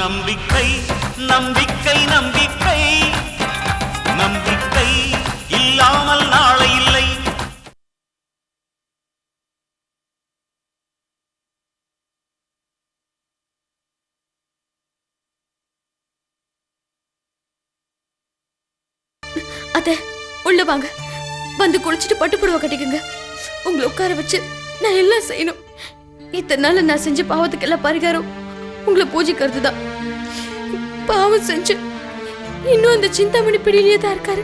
நம்பிக்கை நம்பிக்கை நம்பிக்கை நம்பிக்கை இல்லாமல் நாளை இல்லை. அத்தை உள்ள வாங்க, வந்து குளிச்சுட்டு பட்டு புடவை கட்டிக்கங்க. உங்களை உட்கார வச்சு நான் எல்லாம் செய்யணும். இத்தனை நாள் நான் செஞ்ச பாவத்துக்கு எல்லாம் பரிகாரம் உங்களை பூஜிக்கிறது தான். பாவம் செஞ்சு இன்னும் அந்த சிந்தாமணி பிடியிலேயே தான் இருக்காரு.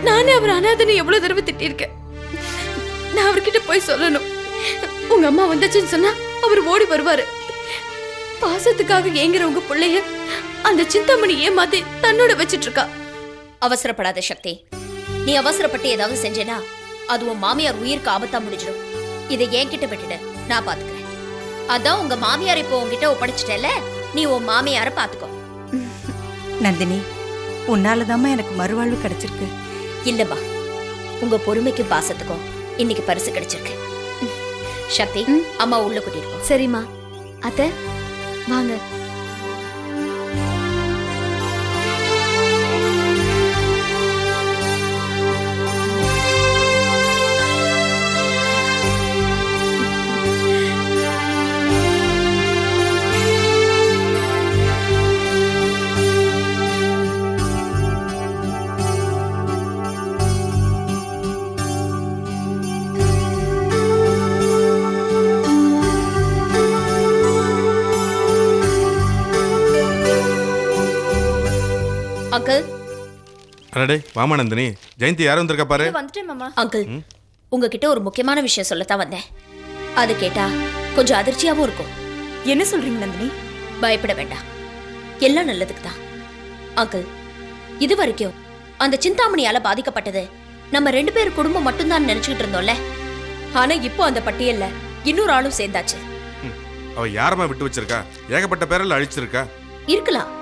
நானே அவர் அனாதனை எவ்வளவு தடவை திட்டிருக்கேன். நான் அவர்கிட்ட போய் சொல்லணும். உங்க அம்மா வந்துச்சுன்னு சொன்னா அவர் ஓடி வருவாரு. பாசத்துக்காக ஏங்குற உங்க பிள்ளைய அந்த சிந்தாமணி ஏமாத்தி தன்னோட வச்சிட்டு இருக்கா. அவசரப்படாத சக்தி. நீ அவசரப்பட்டு ஏதாவது செஞ்சேனா அது உன் மாமியார் உயிருக்கு ஆபத்தா முடிஞ்சிடும். இதை என்கிட்ட விட்டுடு, நான் பாத்துக்கிறேன். அதான் உங்க மாமியார் இப்போ உன்கிட்ட ஒப்படைச்சிட்டல, நீ உன் மாமியார பாத்துக்கோ. நந்தினி, உன்னாலதாம்மா எனக்கு மறுவாழ்வு கிடைச்சிருக்கு. இல்லம்மா, உங்க பொறுமைக்கும் பாசத்துக்கும் இன்னைக்கு பரிசு கிடைச்சிருக்கு. சக்தி, அம்மா உள்ள கூட்டிட்டு போ. சரிம்மா. அத்தை வாங்க. அங்கிள். அடடே வாமா நந்தினி, ஜெயந்தி யாரும் வந்திருக்கா பாரு. வந்துட்டேன் மாமா. அங்கிள், உங்ககிட்ட ஒரு முக்கியமான விஷயம் சொல்லத்தான் வந்தேன். அது கேட்டா கொஞ்சம் அதிர்ச்சியாவும் இருக்கும். என்ன சொல்றீங்க நந்தினி? பயப்பட வேண்டாம், எல்லாம் நல்லதுக்கு தான். அங்கிள், இது வரைக்கும் அந்த சிந்தாமணியால பாதிக்கப்பட்டது நம்ம 2 பேர் குடும்பம் மட்டும்தான் நினைச்சுக்கிட்டு இருந்தோம்ல. ஆனா இப்போ அந்த பட்டியல்ல இன்னொரு ஆளும் சேர்ந்தாச்சு. அவ யாரமா விட்டு வச்சிருக்கா? ஏகப்பட்ட பேரில் அழிச்சிருக்கா. இருக்கலாம்,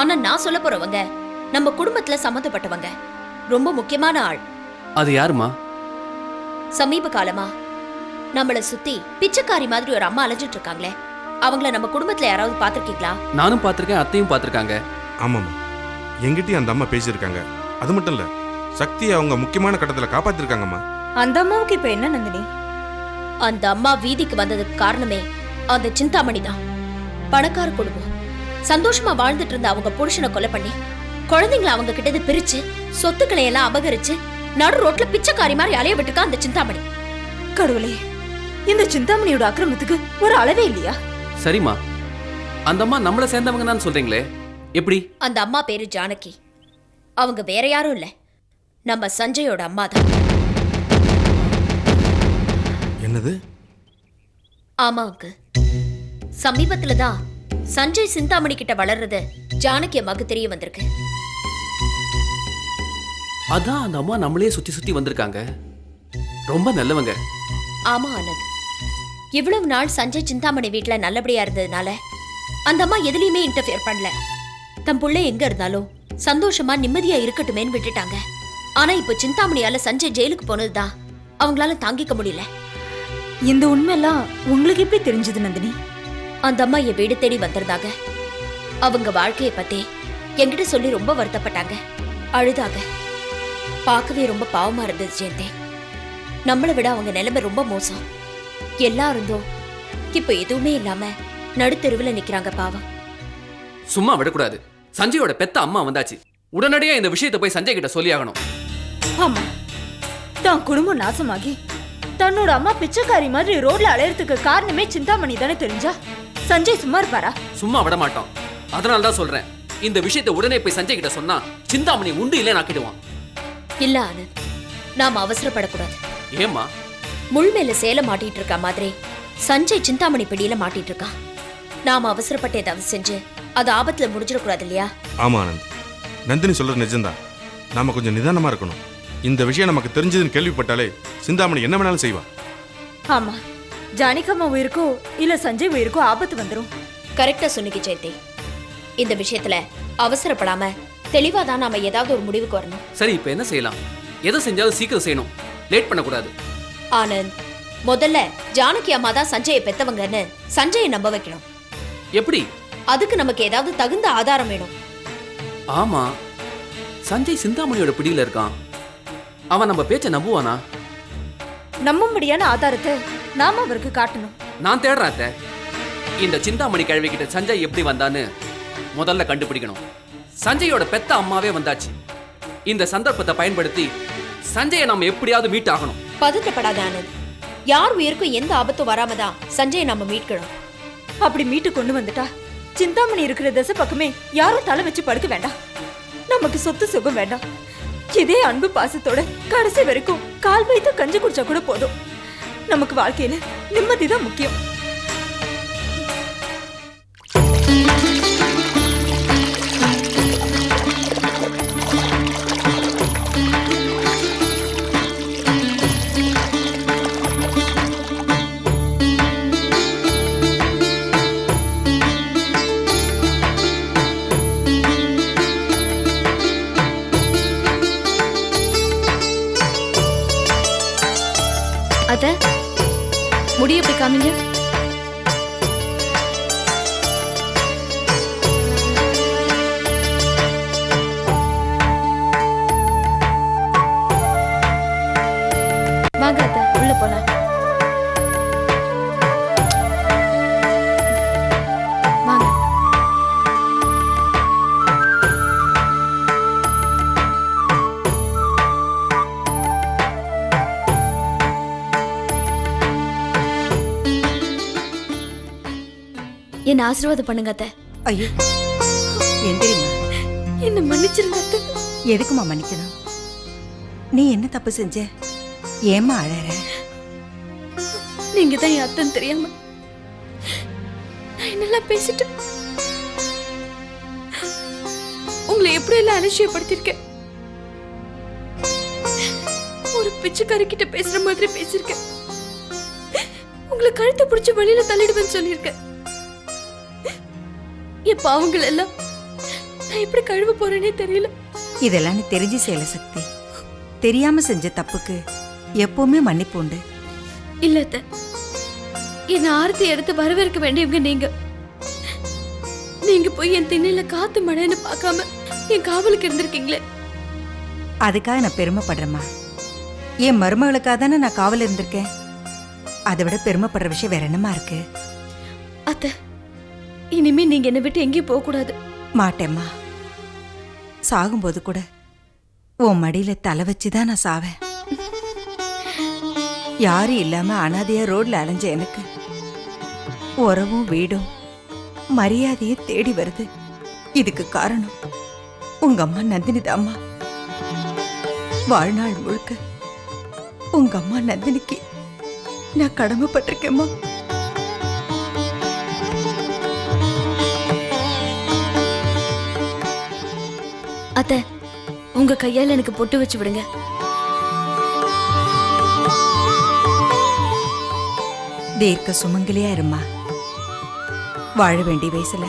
ஆனா நான் சொல்ல போறவங்க நம்ம குடும்பத்துல சம்மந்தப்பட்டவங்க, ரொம்ப முக்கியமான ஆள். அது யாருமா? சமீப காலமா நம்மள சுத்தி பிச்சைக்காரி மாதிரி ஒரு அம்மா அலைஞ்சிட்டு இருக்காங்களே, அவங்கள நம்ம குடும்பத்துல யாராவது பாத்திருக்கீங்களா? நானும் பாத்திருக்கேன், அத்தையும் பாத்திருக்காங்க. ஆமாமா, எங்கிட்டயும் அந்த அம்மா பேசியிருக்காங்க. அது மட்டும் இல்ல, சக்தியை அவங்க முக்கியமான கட்டத்துல காப்பாத்திருக்காங்கம்மா. அந்த அம்மாவுக்கு இப்ப என்ன நந்தினி? அந்த அம்மா வீதிக்கு வந்ததுக்கு காரணமே அந்த சிந்தாமணி தான். பணக்கார குடும்பம், சந்தோஷமா வாழ்ந்துட்டு இருந்த அவங்க புருஷனை கொலை பண்ணி குழந்தைங்களை அவங்க கிட்ட பிரிச்சு சொத்துக்களை எல்லாம் அபகரிச்சு நடு ரோட்ல பிச்சைக்காரி மாதிரி அலைய விட்டுருக்கா அந்த சிந்தாமணி. கடவுளே, இந்த சிந்தாமணியோட அக்கிரமத்துக்கு ஒரு அளவே இல்லையா? சரிம்மா, அந்த அம்மா நம்மள சேர்ந்தவங்க தான் சொல்றீங்களே, எப்படி? அந்த அம்மா பேரு ஜானகி. அவங்க வேற யாரும் இல்ல, நம்ம சஞ்சயோட அம்மா தான். என்னது? ஆமா அங்கிள், சமீபத்துல தான் சஞ்சய் சிந்தாமணி கிட்ட வளர்றது ஜானகி அம்மாக்கு தெரிய வந்திருக்கு. அதான் அந்த அம்மா நம்மளே சுத்தி சுத்தி வந்திருக்காங்க. ரொம்ப நல்லவங்க. ஆமா ஆனந்த், இவ்வளவு நாள் சஞ்சய் சிந்தாமணி வீட்டுல நல்லபடியா இருந்ததுனால அந்த அம்மா எதுலயுமே இன்டர்ஃபியர் பண்ணல. தம் புள்ள எங்க இருந்தாலும் சந்தோஷமா நிம்மதியா இருக்கட்டுமேன்னு விட்டுட்டாங்க. ஆனா இப்ப சிந்தாமணியால சஞ்சய் ஜெயிலுக்கு போனதுதான் அவங்களால தாங்கிக்க முடியல. இந்த உண்மையெல்லாம் உங்களுக்கு எப்படி தெரிஞ்சது நந்தினி? அந்த அம்மா என் வீடு தேடி வந்திருந்தாங்க. அவங்க வாழ்க்கையை பத்தி என்கிட்ட சொல்லி ரொம்ப வருத்தப்பட்டாங்க, அழுதாங்க. பார்க்கவே ரொம்ப பாவமா இருந்தது ஜெயந்தி. நம்மளை விட அவங்க நிலைமை ரொம்ப மோசம். எல்லாம் இருந்தோம், இப்ப எதுவுமே இல்லாம நடுத்தெருவுல நிக்கிறாங்க பாவம். சும்மா விடக்கூடாது. சஞ்சயோட பெத்த அம்மா வந்தாச்சு, உடனடியா இந்த விஷயத்தை போய் சஞ்சய் கிட்ட சொல்லி ஆகணும். ஆமா, தான் குடும்பம் நாசமாகி தன்னோட அம்மா பிச்சைக்காரி மாதிரி ரோட்ல அலையறதுக்கு காரணமே சிந்தாமணி தானே தெரிஞ்சா சஞ்சய் சும்மா இருப்பாரா? சும்மா விட மாட்டோம். அதனால தான் சொல்றேன், இந்த விஷயத்தை உடனே போய் சஞ்சய் கிட்ட சொன்னா சிந்தாமணி உண்டு இல்ல நாக்கிடுவான். இல்ல ஆனந்த், நாம அவசரப்படக்கூடாது. ஏம்மா? முள் மேல சேலை மாட்டிட்டு இருக்க மாதிரி சஞ்சய் சிந்தாமணி பிடியில மாட்டிட்டு இருக்கான். நாம அவசரப்பட்டு ஏதாவது செஞ்சு அது ஆபத்துல முடிஞ்சிடக்கூடாது இல்லையா? ஆமா ஆனந்த், நந்தினி சொல்றது நிஜம்தான். நாம கொஞ்சம் நிதானமா இருக்கணும். இந்த விஷயம் நமக்கு தெரிஞ்சதுன்னு கேள்விப்பட்டாலே சிந்தாமணி என்ன வேணாலும் செய்வா. ஆமா, ஜானகம்மா உயிருக்கோ இல்ல சஞ்சய் உயிருக்கோ ஆபத்து வந்துரும். கரெக்டா சொன்னீங்க ஜெயந்தி. இந்த விஷயத்துல அவசரப்படாம தெளிவாதான் நாம ஏதாவது ஒரு முடிவுக்கு வரணும். சரி, இப்ப என்ன செய்யலாம்? எதை செஞ்சாலும் சீக்கிரம் செய்யணும். லேட் பண்ணக்கூடாது. ஆனந்த், முதல்ல ஜானகி அம்மா தான் சஞ்சயை பெத்தவங்கன்னு சஞ்சயை நம்ப வைக்கணும். எப்படி? அதுக்கு நமக்கு ஏதாவது தகுந்த ஆதாரம் வேணும். ஆமா, சஞ்சய் சிந்தாமணியோட பிடியில இருக்கான். அவன் நம்ம பேச்ச நம்புவானா? நம்பும்படியான ஆதாரத்தை நாம அவருக்கு காட்டணும். நான் தேடுறேன் அத்தை. இந்த சிந்தாமணி கிழவி கிட்ட சஞ்சய் எப்படி வந்தான்னு முதல்ல கண்டுபிடிக்கணும். சஞ்சயோட பெத்த அம்மாவே வந்தாச்சு. இந்த சந்தர்ப்பத்தை பயன்படுத்தி சஞ்சயை நம்ம எப்படியாவது மீட் ஆகணும். பதட்டப்படாத ஆனந்த், யார் உயிருக்கும் எந்த ஆபத்தும் வராமதான் சஞ்சயை நம்ம மீட்கணும். அப்படி மீட்டு கொண்டு வந்துட்டா சிந்தாமணி இருக்கிற திசை பக்கமே யாரும் தலை வச்சு படுக்க வேண்டாம். நமக்கு சொத்து சுகம் வேண்டாம். இதே அன்பு பாசத்தோட கடைசி வரைக்கும் கால் வைத்து கஞ்சி குடிச்சா கூட போதும். நமக்கு வாழ்க்கையில நிம்மதிதான் முக்கியம். அத்த, முடிய போய் காமிங்க. வாங்க அத்த, உள்ள போலாம். வாங்க. என்ன ஆசீர்வாதம் பண்ணுங்க அத்தை. ஐயோ, எந்திரிம்மா. என்ன மன்னிச்சிருங்க அத்தை. எதுக்குமா மன்னிக்கணும்? நீ என்ன தப்பு செஞ்ச? ஏம்மா அழற? நீங்க தான் என் அத்தன் தெரியாம நான் என்னெல்லாம் பேசிட்டேன். உங்களை எப்படி எல்லாம் அலட்சியப்படுத்திருக்கேன். ஒரு பிச்சைக்காரி கிட்ட பேசுற மாதிரி பேசிருக்கேன். உங்களை கழுத்தை பிடிச்சு வெளியில தள்ளிடுவேன்னு சொல்லியிருக்கேன். என் பாவங்கள் எல்லாம் நான் எப்படி கழுவ போறேனே தெரியல. இதெல்லாம் நீ தெரிஞ்சு செய்யல சக்தி. தெரியாம செஞ்ச தப்புக்கு எப்பவுமே மன்னிப்பு உண்டு. இல்ல அத்தை, என்ன ஆரத்தி எடுத்து வரவேற்க வேண்டியவங்க நீங்க. நீங்க போய் என் திண்ணையில காத்து மழைன்னு பார்க்காம என் காவலுக்கு இருந்திருக்கீங்களே. அதுக்காக நான் பெருமைப்படுறேம்மா. என் மருமகளுக்காக தானே நான் காவல் இருந்திருக்கேன். அதை விட பெருமைப்படுற விஷயம் வேற என்னமா இருக்கு? அத்தை, இனிமே நீங்க என்னை விட்டு எங்கேயும் போக கூடாது. மாட்டேம்மா. சாகும்போது கூட உன் மடியில தலை வச்சுதான் நான் சாவேன். யாரும் இல்லாம அனாதையா ரோட்ல அலைஞ்ச எனக்கு உறவும் வீடும் மரியாதையும் தேடி வருது. இதுக்கு காரணம் உங்க அம்மா நந்தினி தாம்மா. வாழ்நாள் முழுக்க உங்க அம்மா நந்தினிக்கு நான் கடமைப்பட்டிருக்கேம்மா. அத்தை, உங்க கையால எனக்கு பொட்டு வச்சு விடுங்க. தீர்க்க சுமங்கலியா இருமா. வாழ வேண்டிய வயசுல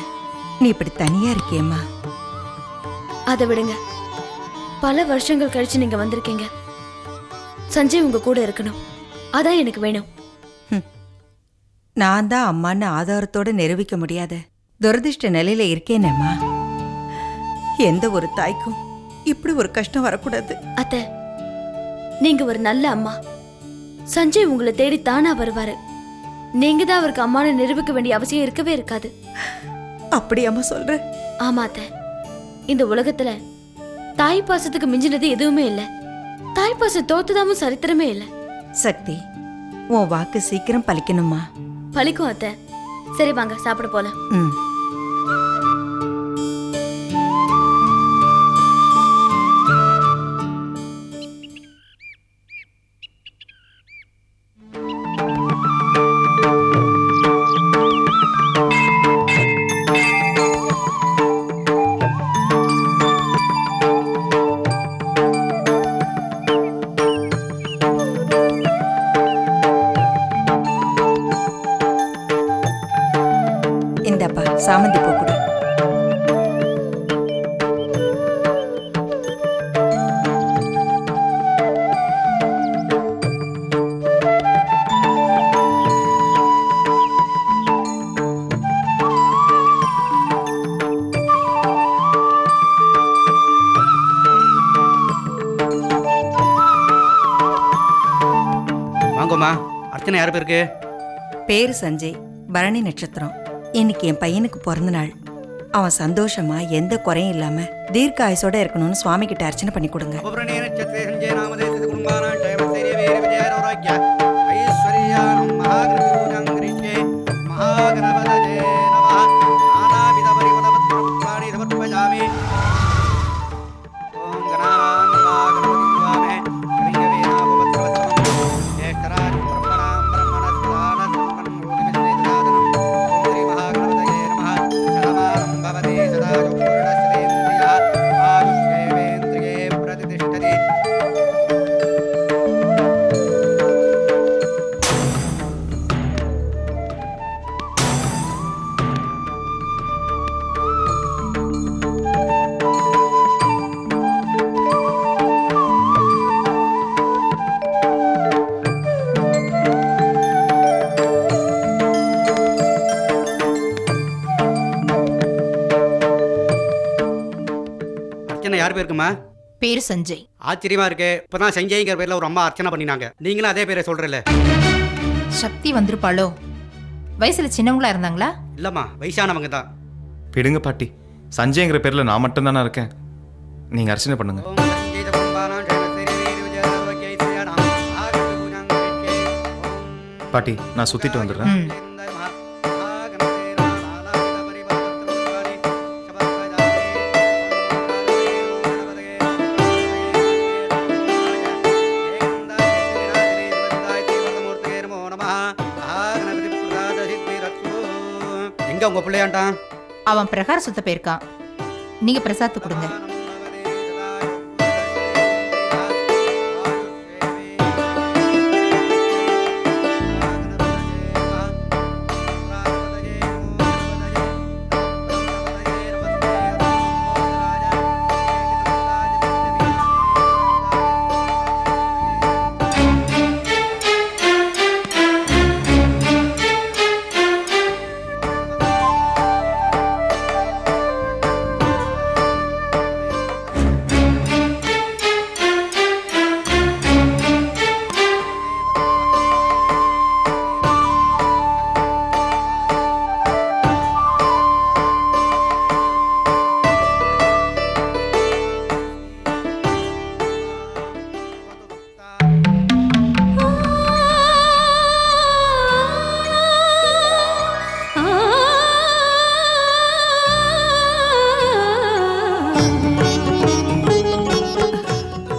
நீ இப்படி தனியா இருக்கியம்மா. அதை விடுங்க. பல வருஷங்கள் கழிச்சு நீங்க வந்திருக்கீங்க. சஞ்சய் உங்க கூட இருக்கணும். அதான் எனக்கு வேணும். நான் தான் அம்மான்னு ஆதாரத்தோட நிரூபிக்க முடியாத துரதிருஷ்ட நிலையில இருக்கேனேம்மா. எந்த ஒரு தாய்க்கும் இப்படி ஒரு கஷ்டம் வரக்கூடாது. அத்தை, நீங்க ஒரு நல்ல அம்மா. சஞ்சய் உங்களை தேடி தானா வருவாரு. நீங்க தான் அவருக்கு அம்மானு நிரூபிக்க வேண்டிய அவசியம் இருக்கவே இருக்காது. அப்படியாம்மா சொல்ற? ஆமா அத்தை, இந்த உலகத்துல தாய் பாசத்துக்கு மிஞ்சினது எதுவுமே இல்ல. தாய் பாசம் தோத்துதாமும் சரித்திரமே இல்ல. சக்தி, உன் வாக்கு சீக்கிரம் பலிக்கணுமா? பழிக்கும் அத்தை. சரி வாங்க, சாப்பிட போலாம். ம். இந்தாப்பா சாமந்தி பூ கொடு. சொல்லுங்கம்மா, அர்ச்சனை யார் பேருக்கு? பேரு சஞ்சய், பரணி நட்சத்திரம். இன்னைக்கு என் பையனுக்கு பிறந்த நாள். அவன் சந்தோஷமா எந்த குறையும் இல்லாம தீர்க்க ஆயுசோட இருக்கணும்னு சுவாமி கிட்ட அர்ச்சனை பண்ணி கொடுங்க. யார் பேருக்குமா? பேரு சஞ்சய். ஆச்சரியமா இருக்கு. இப்பதான் சஞ்சய்ங்கிற பேர்ல ஒரு அம்மா அர்ச்சனை பண்ணினாங்க. நீங்களும் அதே பேரை சொல்றல. சக்தி வந்திருப்பாளோ? வயசுல சின்னவங்களா இருந்தாங்களா? இல்லம்மா, வயசானவங்க தான். விடுங்க பாட்டி, சஞ்சய்ங்கிற பேர்ல நான் மட்டும் தானே இருக்கேன். நீங்க அர்ச்சனை பண்ணுங்க. பாட்டி, நான் சுத்திட்டு வந்துடுறேன். எங்க உங்க பிள்ளையாண்டான்? அவன் பிரகார சுத்த போயிருக்கான். நீங்க பிரசாத்து கொடுங்க.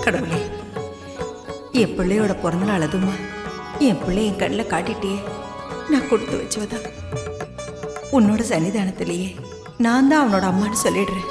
கடவுளே, என் பிள்ளையோட பிறந்த நாள் அதுமா என் பிள்ளை என் கண்ணில் காட்டிட்டியே. நான் கொடுத்து வச்சவதான். உன்னோட சன்னிதானத்திலேயே நான் தான் அவனோட அம்மான்னு சொல்லிடுறேன்.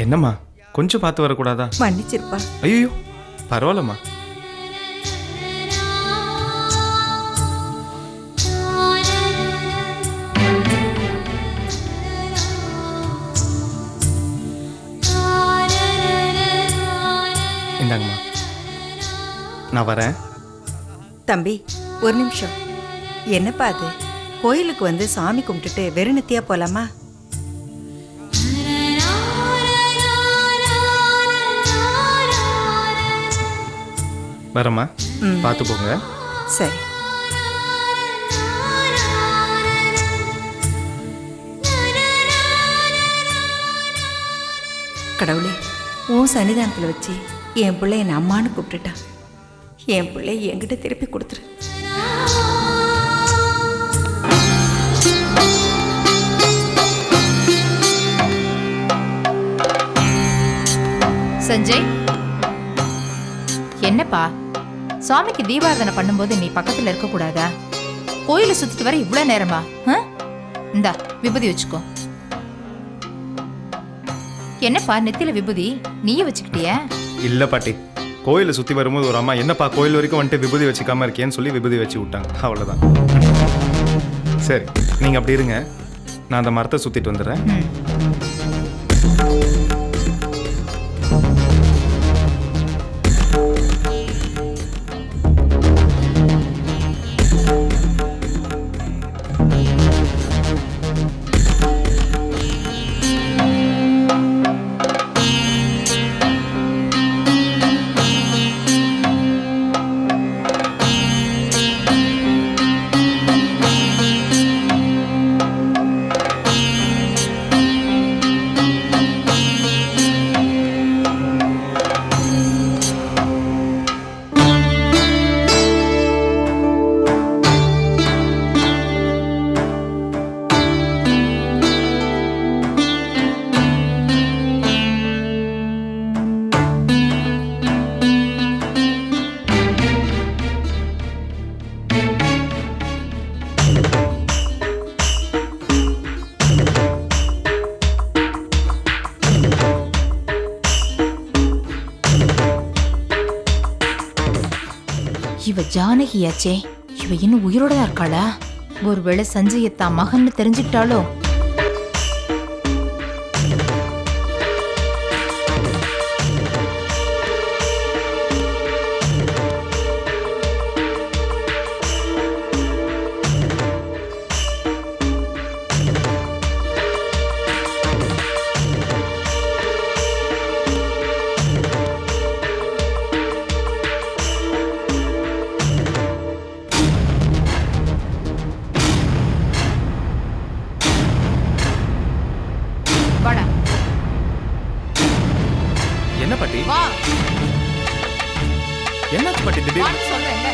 என்னம்மா, கொஞ்சம் பார்த்து வரக்கூடாதா? மன்னிச்சிருப்பா. ஐயோ, பரவாயில்லம்மா. இந்தாங்கம்மா, நான் வரேன். தம்பி, ஒரு நிமிஷம். என்னப்பா அது? கோயிலுக்கு வந்து சாமி கும்பிட்டுட்டு வெறுநத்தியா போலாமா? வரம்மா, பார்த்து போங்க. சரி. கடவுளே, உன் சன்னிதானத்தில் வச்சு என் பிள்ளை என் அம்மானு கூப்பிட்டுட்டான். என் பிள்ளை என்கிட்ட திருப்பி கொடுத்துரு. சஞ்சய், என்னப்பா சுவாமிக்கு தீபாராதனை பண்ணும்போது நீ பக்கத்துல இருக்க கூடாதா? கோயிலை சுத்திட்டு வர இவ்வளவு நேரமா? இந்தா விபூதி வச்சுக்கோ. என்னப்பா நெத்தியில விபூதி நீயே வச்சுக்கிட்டிய? இல்ல பாட்டி, கோயிலை சுத்தி வரும்போது ஒரு அம்மா என்னப்பா கோயில் வரைக்கும் வந்துட்டு விபூதி வச்சுக்காம இருக்கேன்னு சொல்லி விபூதி வச்சு விட்டாங்க, அவ்வளவுதான். சரி நீங்க அப்படி இருங்க, நான் அந்த மரத்தை சுத்திட்டு வந்துடுறேன். இவ ஜானகியாச்சே, இவ இன்னும் உயிரோட தான் இருக்காளா? ஒருவேளை சஞ்சய தான் மகன்னு தெரிஞ்சுக்கிட்டாலோ? என்ன பாட்டி? வா என்ன பாட்டி திடீர்னு? சொல்றேன்ல.